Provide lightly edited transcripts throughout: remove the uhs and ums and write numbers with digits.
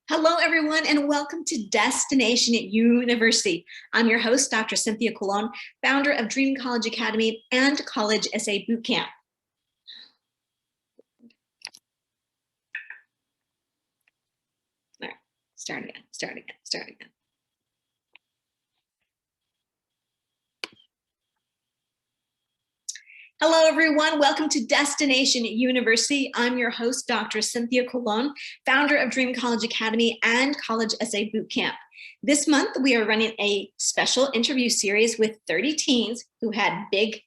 Hello, everyone, and welcome to Destination YOUniversity. I'm your host, Dr. Cynthia Coulon, founder of Dream College Academy and College SA Bootcamp. All right, start again. Hello, everyone. Welcome to Destination YOUniversity. I'm your host, Dr. Cynthia Coulon, founder of Dream College Academy and College SA Bootcamp. This month, we are running a special interview series with 30 teens who had big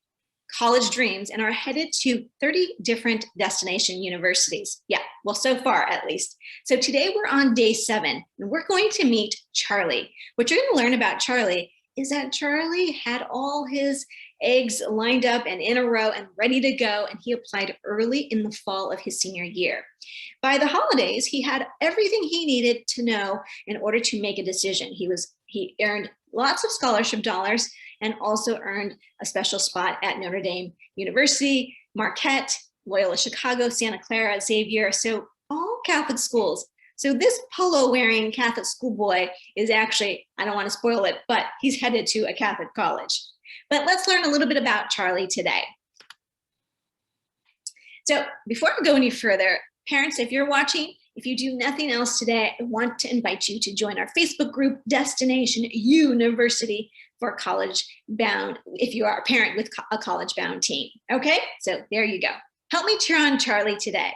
college dreams and are headed to 30 different destination universities. Yeah, well, so far at least. So today we're on day 7, and we're going to meet Charlie. What you're going to learn about Charlie is that Charlie had all his eggs lined up and in a row and ready to go, and he applied early in the fall of his senior year. By the holidays, he had everything he needed to know in order to make a decision. He earned lots of scholarship dollars and also earned a special spot at Notre Dame University, Marquette, Loyola Chicago, Santa Clara, Xavier, so all Catholic schools. So this polo-wearing Catholic schoolboy is actually, I don't want to spoil it, but he's headed to a Catholic college. But let's learn a little bit about Charlie today. So before I go any further, parents, if you're watching, if you do nothing else today, I want to invite you to join our Facebook group, Destination YOUniversity, for college-bound, if you are a parent with a college-bound teen. Okay, so there you go. Help me cheer on Charlie today.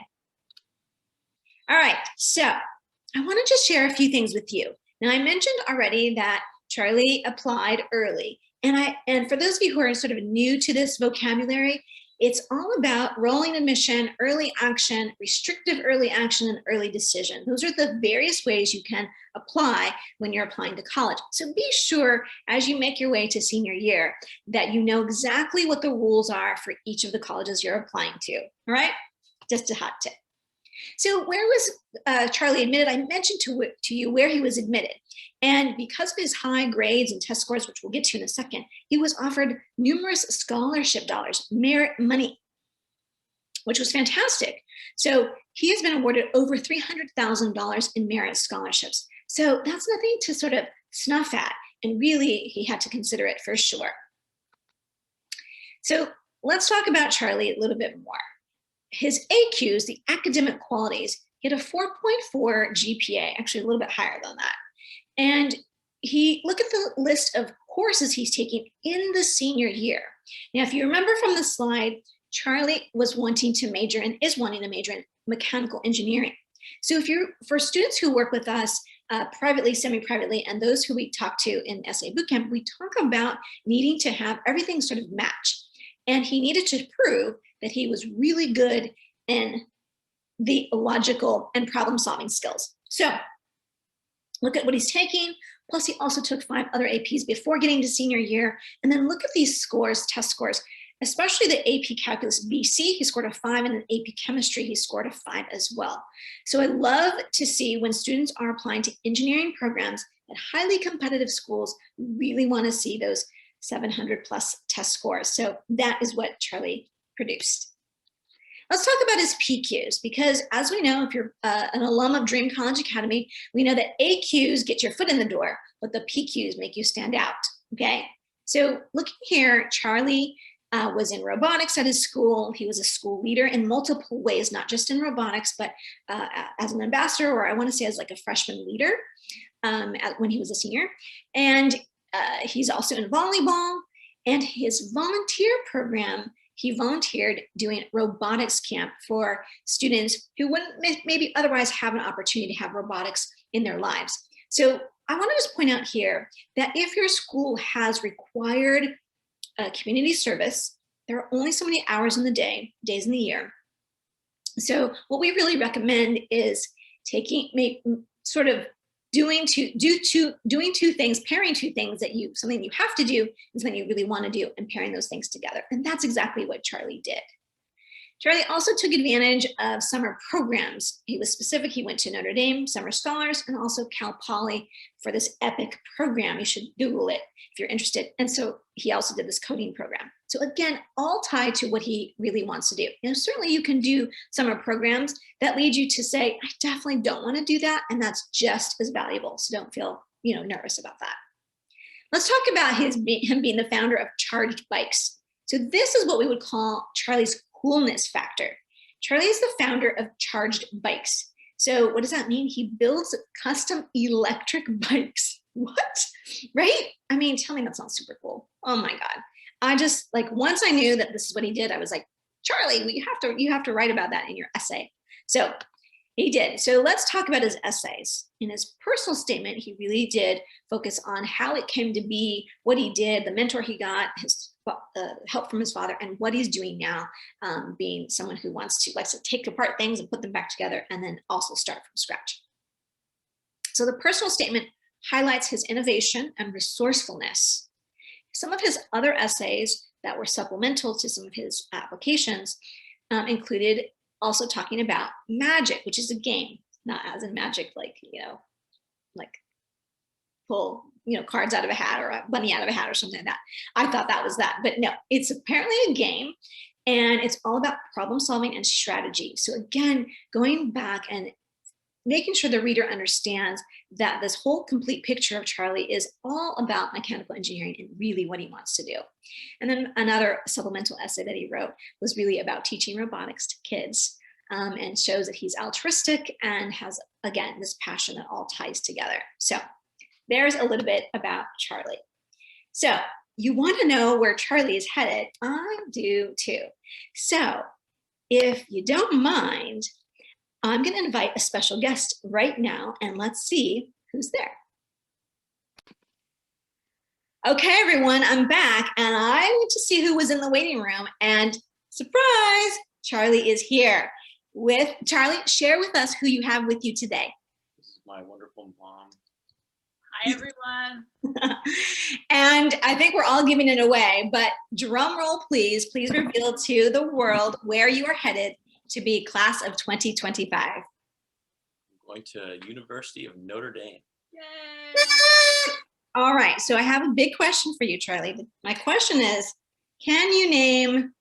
All right, so I want to just share a few things with you. Now, I mentioned already that Charlie applied early. And for those of you who are sort of new to this vocabulary, it's all about rolling admission, early action, restrictive early action, and early decision. Those are the various ways you can apply when you're applying to college. So be sure as you make your way to senior year that you know exactly what the rules are for each of the colleges you're applying to, all right? Just a hot tip. So where was Charlie admitted? I mentioned to you where he was admitted. And because of his high grades and test scores, which we'll get to in a second, he was offered numerous scholarship dollars, merit money, which was fantastic. So he has been awarded over $300,000 in merit scholarships. So that's nothing to sort of snuff at. And really, he had to consider it for sure. So let's talk about Charlie a little bit more. His AQs, the academic qualities, he had a 4.4 GPA, actually a little bit higher than that. And look at the list of courses he's taking in the senior year. Now, if you remember from the slide, Charlie was wanting to major and is wanting to major in mechanical engineering. So for students who work with us privately, semi-privately, and those who we talk to in SA Bootcamp, we talk about needing to have everything sort of match. And he needed to prove that he was really good in the logical and problem-solving skills. So look at what he's taking, plus he also took 5 other APs before getting to senior year. And then look at these scores, test scores, especially the AP Calculus BC, he scored a 5, and in AP Chemistry, he scored a 5 as well. So I love to see when students are applying to engineering programs at highly competitive schools, we really want to see those 700 plus test scores. So that is what Charlie produced. Let's talk about his PQs, because as we know, if you're an alum of Dream College Academy, we know that AQs get your foot in the door, but the PQs make you stand out, okay? So looking here, Charlie was in robotics at his school. He was a school leader in multiple ways, not just in robotics, but as an ambassador, or I want to say as like a freshman leader when he was a senior. And he's also in volleyball, and his volunteer program, he volunteered doing robotics camp for students who wouldn't maybe otherwise have an opportunity to have robotics in their lives. So I want to just point out here that if your school has required community service, there are only so many hours in the day, days in the year. So what we really recommend is doing two things, pairing two things something you have to do and something you really want to do, and pairing those things together. And that's exactly what Charlie did. Charlie also took advantage of summer programs. He was specific. He went to Notre Dame, Summer Scholars, and also Cal Poly for this epic program. You should Google it if you're interested. And so he also did this coding program. So again, all tied to what he really wants to do. You know, certainly you can do summer programs that lead you to say, I definitely don't want to do that. And that's just as valuable. So don't feel, nervous about that. Let's talk about him being the founder of Charged Bikes. So this is what we would call Charlie's coolness factor. Charlie is the founder of Charged Bikes. So what does that mean? He builds custom electric bikes. What? Right? I mean, tell me that's not super cool. Oh my God. I just once I knew that this is what he did, I was like, Charlie, you have to write about that in your essay. So he did. So let's talk about his essays. In his personal statement, he really did focus on how it came to be, what he did, the mentor he got, his help from his father, and what he's doing now, being someone who likes to take apart things and put them back together and then also start from scratch. So the personal statement highlights his innovation and resourcefulness. Some of his other essays that were supplemental to some of his applications included also talking about magic, which is a game, not as in magic, pull, cards out of a hat or a bunny out of a hat or something like that. I thought that was that, but no, it's apparently a game and it's all about problem solving and strategy. So again, going back and making sure the reader understands that this whole complete picture of Charlie is all about mechanical engineering and really what he wants to do. And then another supplemental essay that he wrote was really about teaching robotics to kids, and shows that he's altruistic and has, again, this passion that all ties together. So there's a little bit about Charlie. So you want to know where Charlie is headed? I do too. So if you don't mind, I'm going to invite a special guest right now, and let's see who's there. Okay, everyone, I'm back, and I went to see who was in the waiting room, and surprise, Charlie is here. Charlie, share with us who you have with you today. This is my wonderful mom. Hi, everyone. And I think we're all giving it away, but drum roll, please reveal to the world where you are headed to be class of 2025. I'm going to University of Notre Dame. Yay! All right, so I have a big question for you, Charlie. My question is, can you name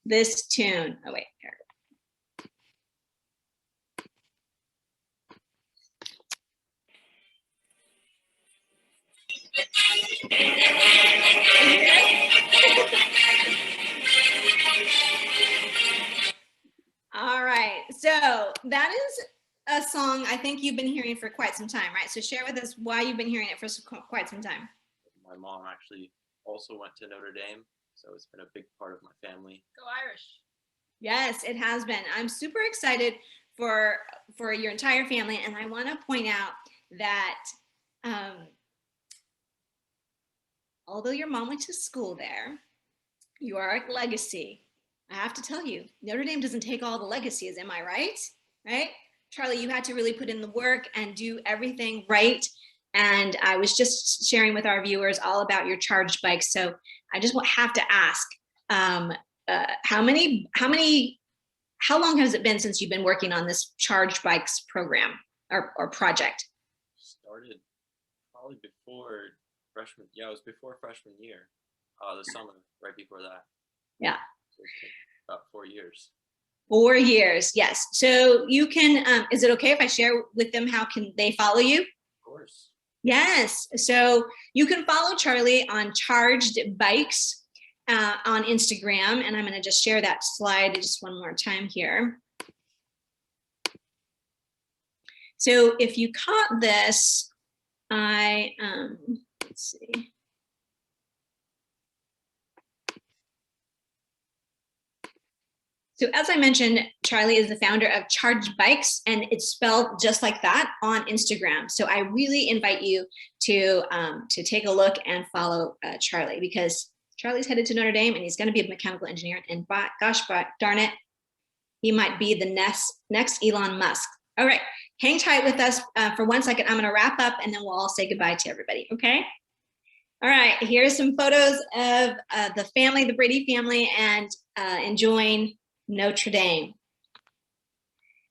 this tune? Oh, wait, here. All right, so that is a song I think you've been hearing for quite some time, right? So share with us why you've been hearing it for quite some time. My mom actually also went to Notre Dame, so it's been a big part of my family. Go Irish. Yes, it has been. I'm super excited for your entire family, and I want to point out that although your mom went to school there, you are a legacy. I have to tell you, Notre Dame doesn't take all the legacies, am I right? Right? Charlie, you had to really put in the work and do everything right. And I was just sharing with our viewers all about your Charged Bikes. So I just have to ask, how long has it been since you've been working on this Charged Bikes program or project? Started probably before freshman. Yeah, it was before freshman year. The summer right before that. Yeah. So it's been about 4 years. 4 years, yes. So you can, is it okay if I share with them how can they follow you? Of course. Yes, so you can follow Charlie on Charged Bikes on Instagram, and I'm gonna just share that slide just one more time here. So if you caught this, let's see. So as I mentioned, Charlie is the founder of Charged Bikes, and it's spelled just like that on Instagram. So I really invite you to take a look and follow Charlie, because Charlie's headed to Notre Dame and he's going to be a mechanical engineer. And gosh darn it, he might be the next Elon Musk. All right, hang tight with us for 1 second. I'm going to wrap up and then we'll all say goodbye to everybody. Okay. All right, here's some photos of the family, the Brady family, and enjoying Notre Dame.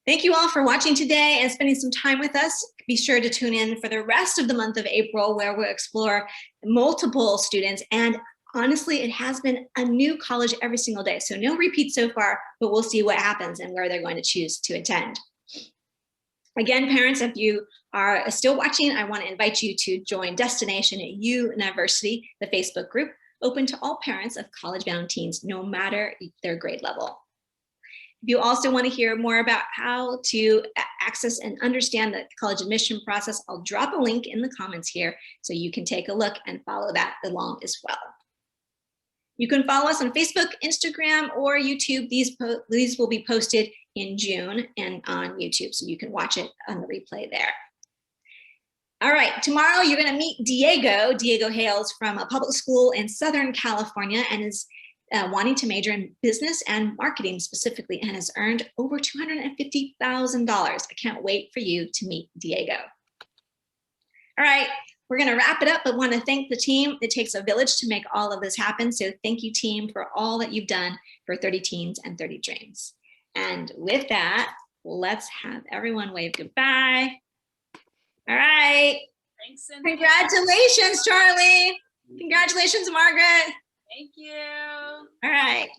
Thank you all for watching today and spending some time with us. Be sure to tune in for the rest of the month of April, where we'll explore multiple students. And honestly, it has been a new college every single day. So no repeats so far, but we'll see what happens and where they're going to choose to attend. Again, parents, if you are still watching, I want to invite you to join Destination YOUniversity, the Facebook group, open to all parents of college-bound teens, no matter their grade level. If you also want to hear more about how to access and understand the college admission process, I'll drop a link in the comments here so you can take a look and follow that along as well. You can follow us on Facebook, Instagram, or YouTube. These will be posted in June and on YouTube, so you can watch it on the replay there. All right, tomorrow you're going to meet Diego. Diego hails from a public school in Southern California and is wanting to major in business and marketing specifically, and has earned over $250,000. I can't wait for you to meet Diego. All right, we're going to wrap it up, but want to thank the team. It takes a village to make all of this happen. So thank you, team, for all that you've done for 30 Teens and 30 Dreams. And with that, let's have everyone wave goodbye. All right. Thanks, Cynthia. Congratulations, Charlie. Congratulations, Margaret. Thank you. All right.